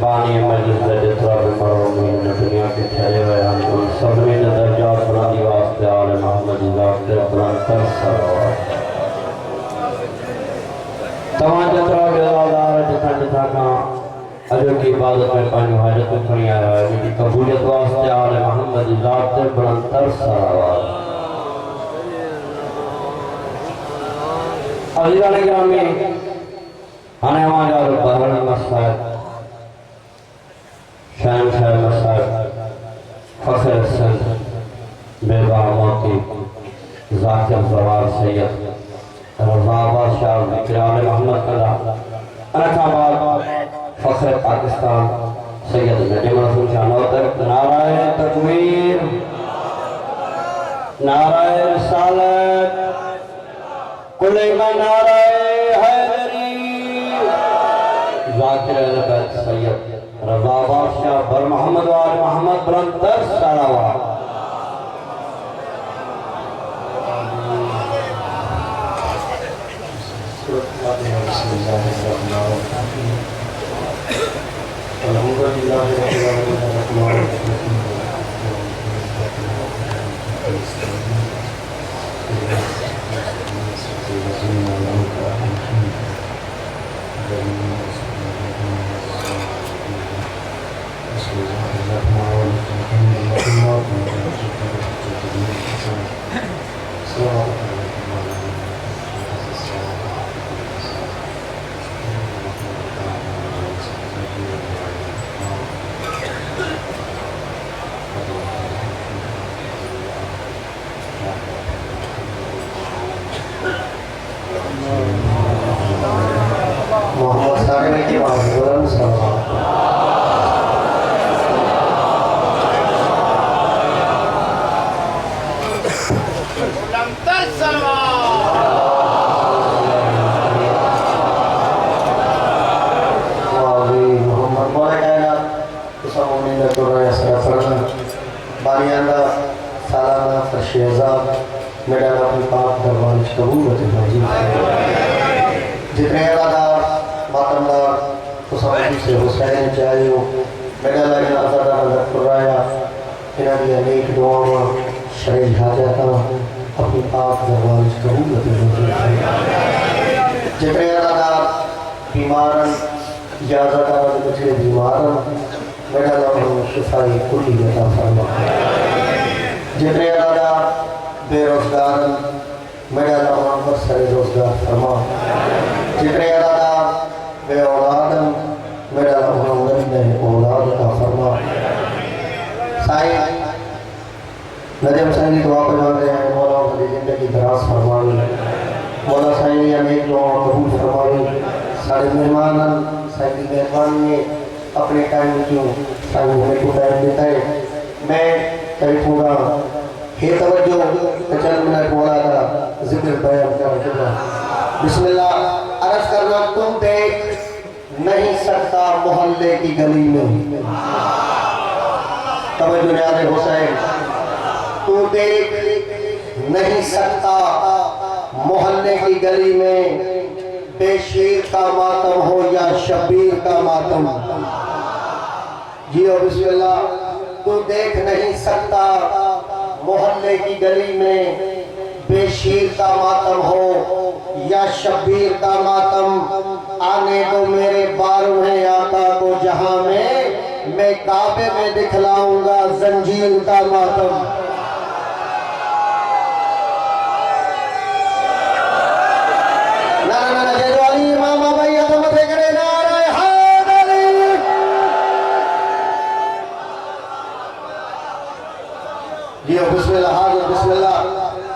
बानी मजलिस दे जितरा भी मरोमीन दुनिया के ठहरे हुए हैं उन सबने दर्जात बुलंदी वास्ते आले मोहम्मद जाते बुलंद कर सलावत तमाम जितरा बेदार जितना जितना का अजो की इबादत में पानी हाजत में खड़ी आया है कि कबूलियत वास्ते आले मोहम्मद जाते बुलंद कर सलावत अज़ीज़ान गिरामी आने हमारे और बहर मसाद शामशाद मसाद फखर संत बेबा मोती ज़ाकिर ज़वार सैयद रज़ा अब्बास शाह ज़िक्र मोहम्मद कला अनकाबाद फखर पाकिस्तान सैयद नजम रसूल शाह नौतर नाराए तकबीर नाराए रिसालत कुले नाराए हैदरी ज़ाकिर सैयद रज़ा अब्बास शाह बर मोहम्मद वाले मोहम्मद बुलंद सलावत जितने अदादार मातमदार खुशामदी से हुसैन चाहिए मेरा लगे अदादार नजर कुराया इन्हें भी अनेक दुआओं शरीर हाजत अपनी पाक दरबार कबूल जितने अदादार बीमारन या अदादार बच्चे बीमारन मेरा लगे शिफाई कुल्ली अता फरमा जितने अदादार बेरोजगार मेरा लगे सरे रोजगार फरमा जितने अदादार बे औलादन मेरा लगे औलाद का फरमा साईं नजम साईं की दुआ को मांग रहे हैं मौला उनकी जिंदगी दराज फरमावे मौला साईं ने अनेक दुआओं कबूल फरमावे सारे मेहमान साईं की मेहरबानी में अपने टाइम क्यों साईं हमें को टाइम देता है मैं कभी पूरा हे तवज्जो चल मिनट मौला का जिक्र बयान कर बिस्मिल्लाह अर्ज करना तुम देख नहीं सकता मोहल्ले की गली में तवज्जो न्याज़े हुसैन तू देख नहीं सकता मोहल्ले की गली में बेशीर का मातम हो या शबीर का मातम जी ओ बिस्मिल्लाह तू देख नहीं सकता मोहल्ले की गली में बेशीर का मातम हो या शबीर का मातम आने दो मेरे बारहवें आका को जहां में मैं काबे में दिखलाऊंगा जंजीर का मातम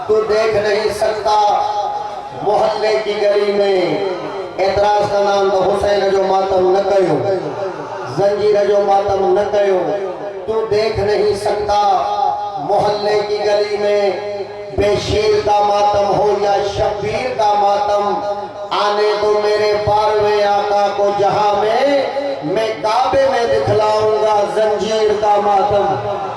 तू देख नहीं सकता मोहल्ले की गली में एतराज का नाम तो हुसैन जो मातम न कयो जंजीर जो मातम न कयो तू देख नहीं सकता मोहल्ले की गली में बेशीर का मातम हो या शबीर का मातम आने तो मेरे बारहवें आका को जहां में मैं काबे में दिखलाऊंगा जंजीर का मातम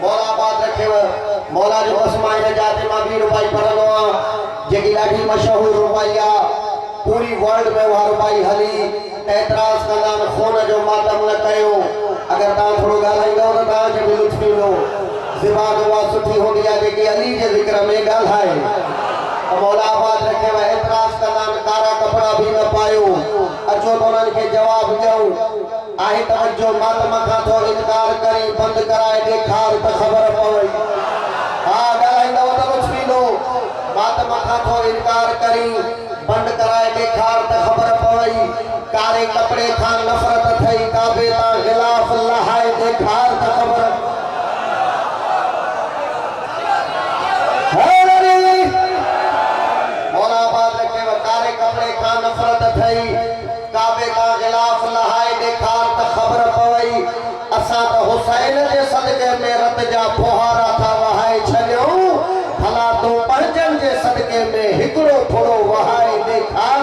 मौला बात रखे मौला जो असमाई ने जाते मां 20 रुपये पड़लो जेकी लाठी मशहूर रुपया पूरी वर्ल्ड में वार भाई हली एतराज कंदा खून जो मातम न कयो अगर ता थोड़ो गालाइंदो तो ता जे लुत्फ मिलो ज़बान वा सुठी होंदी है जेकी अली के जिक्र में गालाए मौला आबाद रखे व एतराज कंदा कारा कपड़ा भी न पायो अचो तो उन्हनि के जवाब ॾियूं आहे तवज्जो मातम खां थो इनकार करी बंद कराए ॾेखार त ख़बर पवई हा गालाइंदो त लुत्फ मिलो मातम खां थो इनकार करी बंद कराए ॾेखार त ख़बर पवई कारे कपड़े खां नफ़रत थई काबे तां ग़िलाफ़ लहाए ॾेखार त ख़बर मौला आबाद रखे व कारे कपड़े खां नफ़रत थई काबे तां ग़िलाफ़ लहाए ॾेखार त ख़बर पवई असां त हुसैन जे सदके में रत जा फुहारा था वहाए छॾियूं भला तूं पंहिंजनि जे सदके में हिकिड़ो थोरो वहाए ॾेखार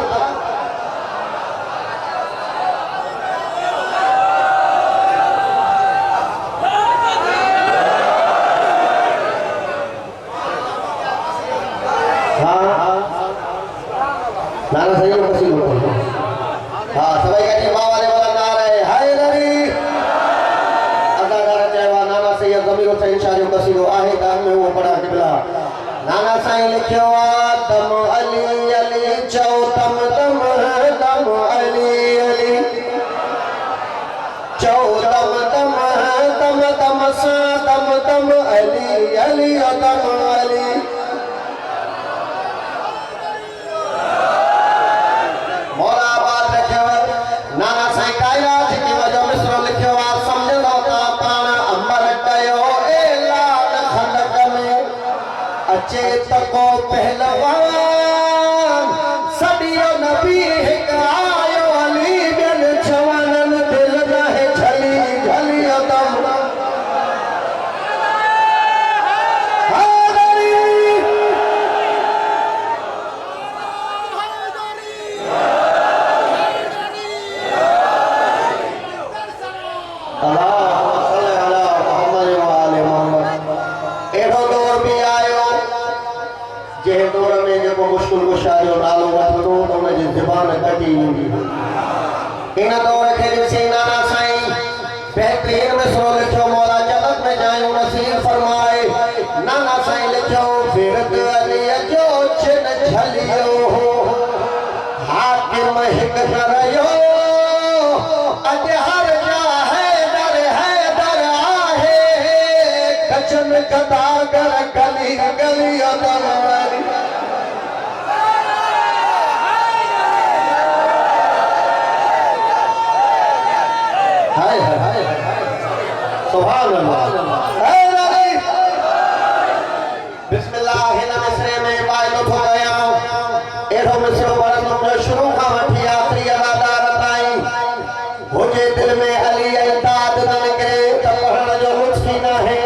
नाना सही है कसी लोग हां सबाई का जी मां वाले वाला नारा है हैदरी अदादार चाहवा नाना सही जमीर हुसैन शाह जो कसी लो आहे दान में वो पढ़ा किबला नाना साईं लिखियो आ तम अली अली चौ तम तम तम अली अली चौ तम तम तम तम सा तम तम अली अली तम अली को पहलवान सदियों नबी हिकायो अली बिन जवानन दिल रहे झली झली अदम नालो वठो तो उनजी ज़बान कटी हूंदी इन दौर खे ॾिसी नाना साईं बेहतरीन में सो लिखियो मौला जन्नत में जायूं नसीब फरमाए नाना साईं लिखियो फिरत अली जो छिन झलियो हाकिम हिक न रहियो अॼु हर जा है दर आहे कचन कदागर गली गली अदर सुभान अल्लाह बिस्मिल्लाह हिन मिसरे में वाइदो थो कयां एड़ो मिसरो बरन जो शुरू खां वठी आखिरी अदादार ताईं हुजे दिल में अली ऐं दाद न निकिरे त पढ़ण जो लुत्फ ई न आहे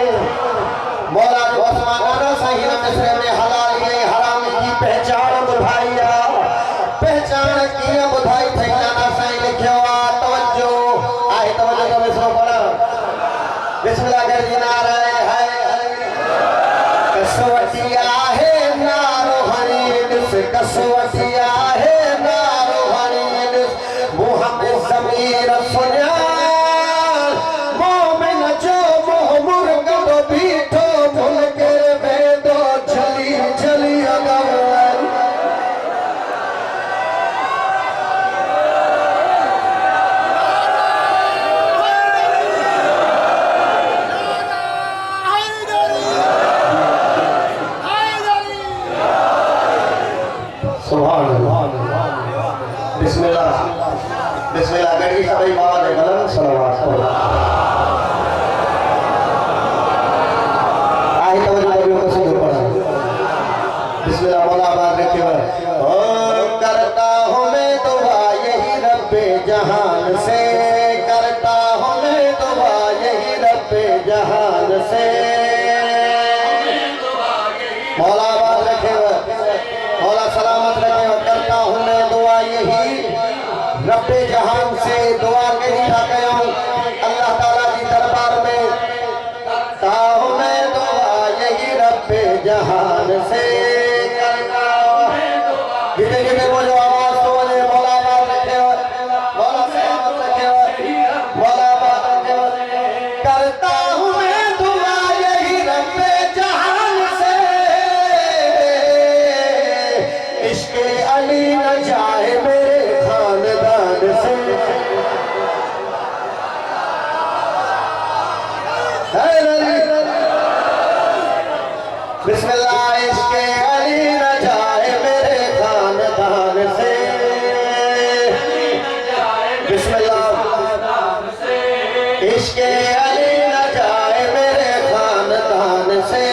मौला जो आसमाना साईं हिन मिसरे में हलाल ऐं हराम जी पहचान ॿुधाई आहे पहचान कीअं ॿुधाई अथई नाना साईं लिखियो आहे तवज्जो आहे तवज्जो जो मिसरो पढ़ बिस्मिल्लाह कर जी नारा है कसवटिया है नारो हनीस कसवटिया है नारो हनीस मोहम्मद ज़मीर सुनिया मोमिन जो मोह मुर्गब बीठो मुल्क बेदो झली झली अगवार बिस्मिल्लाह बिस्मिल्लाह गड़ी सभी बाबा ने गलत सलावत आई तो जो भी को सुन पड़ा बिस्मिल्लाह मौला आबाद रखे ओ करता हूं मैं दुआ यही रब्बे जहान से करता हूं मैं दुआ यही रब्बे जहान से मौला आबाद रखे मौला सलामत रखे करता हूं मैं दुआ यही रब्बे जहान से दुआ के लिखा गया अल्लाह ताला की दरबार में करता हूं मैं दुआ यही रब्बे जहान से करता हूं जितने जितने वो जो आवाज तो अली न जाए मेरे खानदान से। बिस्मिल्लाह इश्क़े अली न जाए मेरे खानदान से। बिस्मिल्लाह इश्क़े अली न जाए मेरे खानदान से।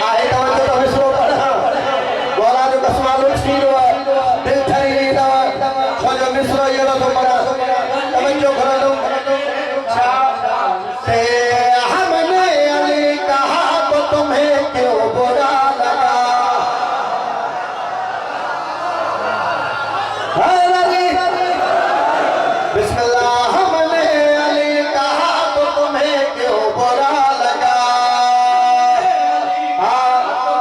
आए तवज्जो तो मिसरो पढ़ा बोला जो कसमालुक सीरवा दिल ठरी नहीं दवा खोजो मिसरो ये लो तो पढ़ा तवज्जो करो से। हमने अली कहा तो तुम्हें क्यों बुरा लगा। बिस्मिल्लाह हमने अली कहा तो तुम्हें क्यों बुरा लगा। हाँ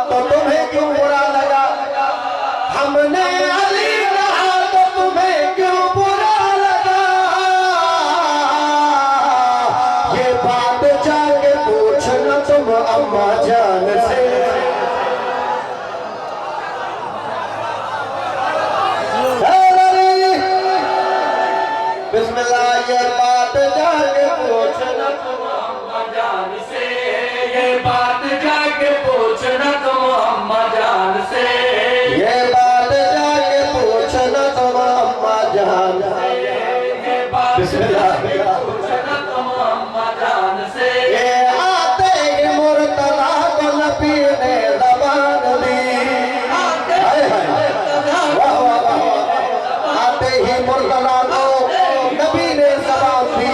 तो तुम्हें क्यों बुरा लगा। हमने अली कहा तो तुम्हें क्यों बुरा लगा। ये बात जाके पूछना तुम अम्मा जान से। बिस्मिल्लाह ये बात जाके पूछना तुम अम्मा जान से। ये बात जाके पूछना तुम अम्मा जान से। ये बात जाके पूछना तुम अम्मा जान से। बिस्मिल्लाह पूछना तुम अम्मा जान से। ये आते ही मुर्तला को नबी ने ज़बान दी। हाय हाय वाह वाह वाह। आते ही मुर्तला को नबी ने ज़बान दी।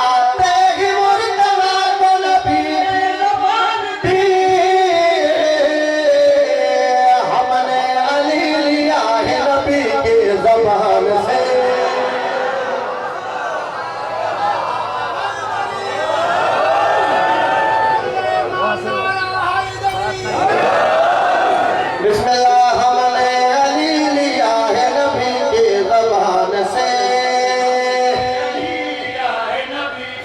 आते ही मुर्तला को नबी ने ज़बान दी। हमने अली लिया है नबी के ज़बान से। बिस्मिल्लाह हमने अली लिया है नबी के ज़बान से।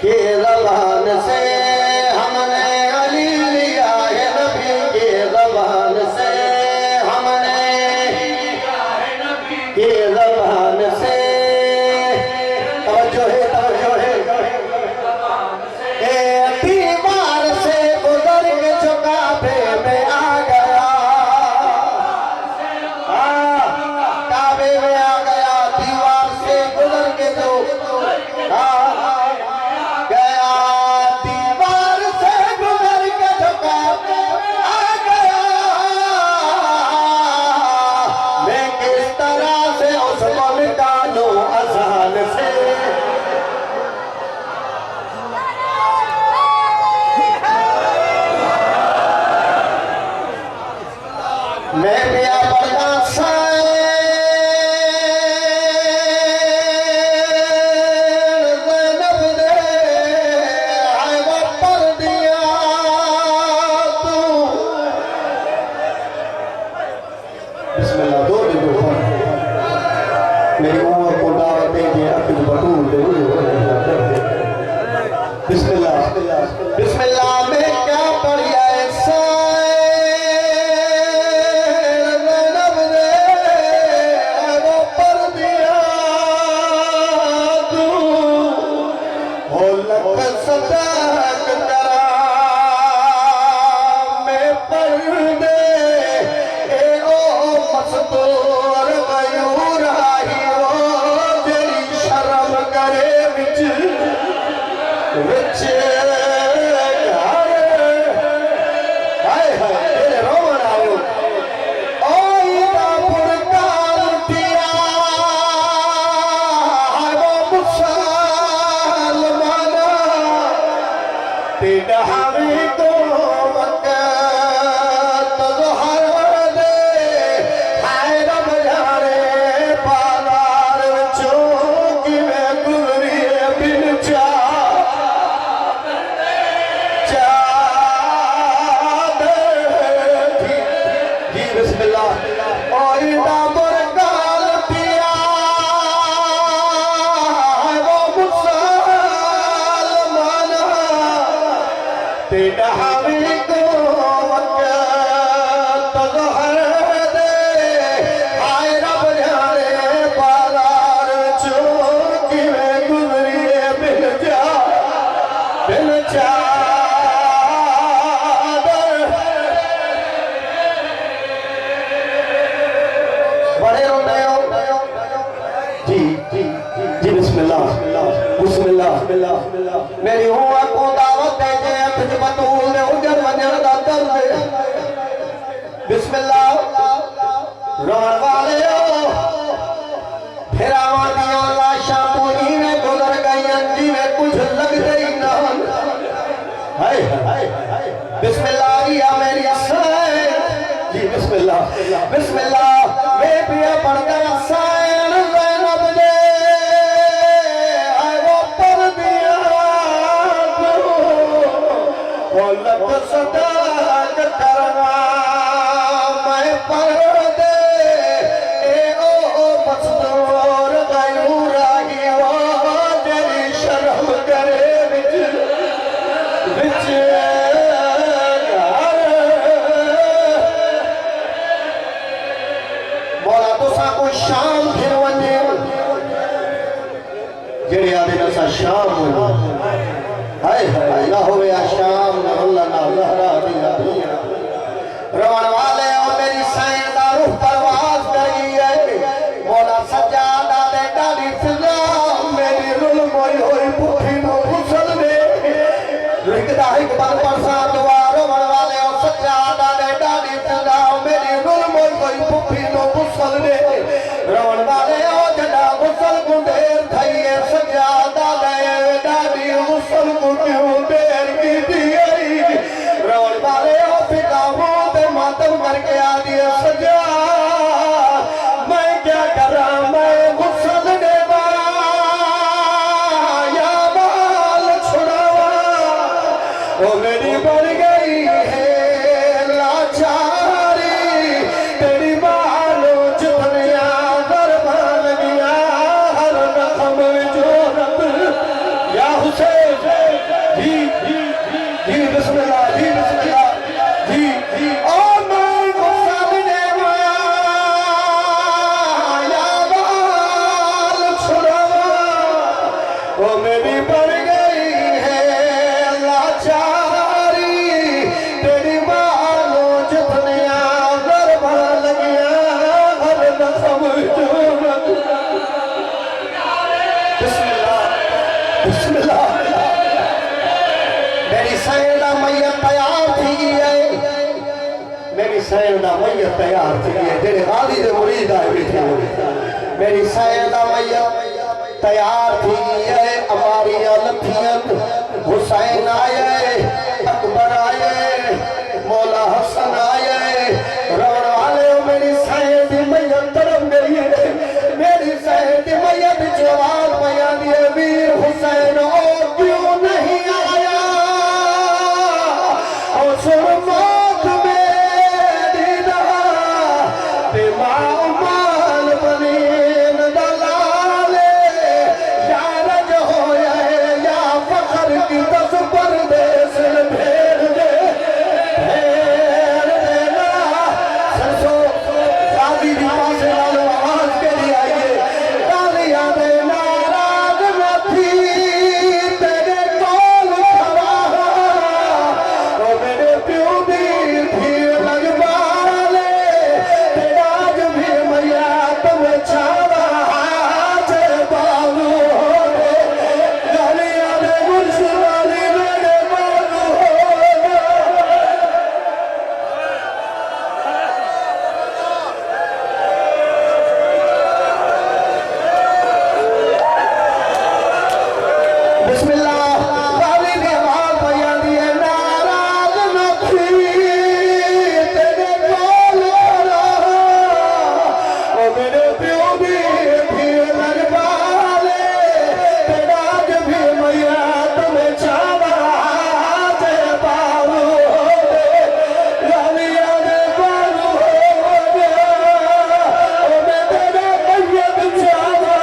के ज़बान से हमने अली लिया है नबी के ज़बान से। हमने के ज़बान से। तवज्जो है दीवार से गुजर के जो काबे में आ गया। काबे में आ गया दीवार से गुजर के जो गया। दीवार से गुजर के जो काबे में आ गया। मैं किस तरह से उसको निकालूं अज़ान से। मैं पिया पढ़ना शायर ज़ैनब ने आए वो पढ़ दिया तू। बिस्मिल्लाह दो मेरी उम्र को दावतें दे अब्दुल बतूल दे। बिस्मिल्लाह बिस्मिल्लाह में क्या पढ़िया ऐसा सदाक करा में पढ़ दे। ए ओ मस्तूर मयूर आई ओ तेरी शर्म करे विच विच हाय हाय तेरे रोवन आयो। ओ इदा पुरका लुटिया हाय वो मुसलमाना। तेरा हमें तो वक्त ज़ोहर दे। हाय रब जाने बाजार विचों कि मैं गुज़री बिन जी बिस्मिल्लाह। और इदा बुरका लुटिया वो मुसलमाना। तेरा हमें तो वक्त मेरी हुआ को दावत दे जे अखज बतूल दे उजर वजर दा दर्द बिस्मिल्लाह रोन वाले फिर आवानिया लाशा पूरी में गुजर गई जी में कुछ लगते ही ना हाय बिस्मिल्लाह या मेरी साए जी बिस्मिल्लाह बिस्मिल्लाह मैं पिया पढ़कर साए ज़ैनब दे आए वो पर दिया वो लग सदा करवा मैं पर दे ए ओ मस्तूर गयूर आगी वो तेरी शर्म करे बिच मौला तुसा को शाम फिर वने जेड़े आदे नसा शाम हो हाय हाय ना होवे आ शाम ना अल्लाह ना लहरा दिया रवन वाले ओ मेरी साईं दा रूह परवाज कर गई है मौला सज्जादा दे डाली फिजा मेरी रुल मोई होई भूखी नो घुसल दे रिकदा एक बार परसा दुआ रवन वाले ओ सज्जादा दे डाली फिजा मेरी रुल मोई होई भूखी नो घुसल दे रवन वाले ओ जड़ा घुसल गुंडेर थईए सज्जादा दे डाली घुसल गुंडेर की दियई रवन वाले ओ फिकाओ ते मातम करके आ दिए सजा मैं क्या करा मैं घुसल देवा या बाल छुड़ावा ओ मेरी बढ़ गई है लाचारी तेरी बालों जितनिया बर्बाद गया हर रकम जो रब या हुसैन जी बिस्मिल्लाह जी बिस्मिल्लाह जी ओ मैं घुसल देवा या बाल छुड़ावा ओ मेरी बढ़ गई है लाचारी तेरी बालों जितनिया गरबा लगिया हर नसम जो रब बिस्मिल्लाह बिस्मिल्लाह मेरी सैयदा मैयत तैयार थी है मेरी सैयदा मैयत तैयार थी है जेड़े गाली दे मुरीद आए बैठे मेरी सैयदा मैयत तैयार थी है हमारी लथियत हुसैन आए अकबर आए मौला हसन आए रवन वाले मेरी सैयदी मैयत तरफ गई है मेरी सैयदी मैयत जवाब पया दिए वीर हुसैन ओ क्यों नहीं आया और सुरमौत मेरी दा दिमाग माल बनी दलाले यारज हो या फखर की दस परदेस भेज दे देना सरसों गाजी दी पासे वालों आवाज के लिए आइए गालियां दे नाराज न थी तेरे कौल खड़ा ओ मेरे प्यो दी थी लगवाले तेरा आज भी मैया तुम्हें छावा आज बाबू गालियां दे मुर्शिदाली मेरे बाबू बिस्मिल्लाह गाली दी आवाज पया दिए नाराज न थी तेरे कौल खड़ा ओ मेरे प्यो दी थी लगवाले तेरा आज भी मैया तुम्हें छावा आज बाबू गालियां दे बाबू ओ मैं तेरे मैयत छावा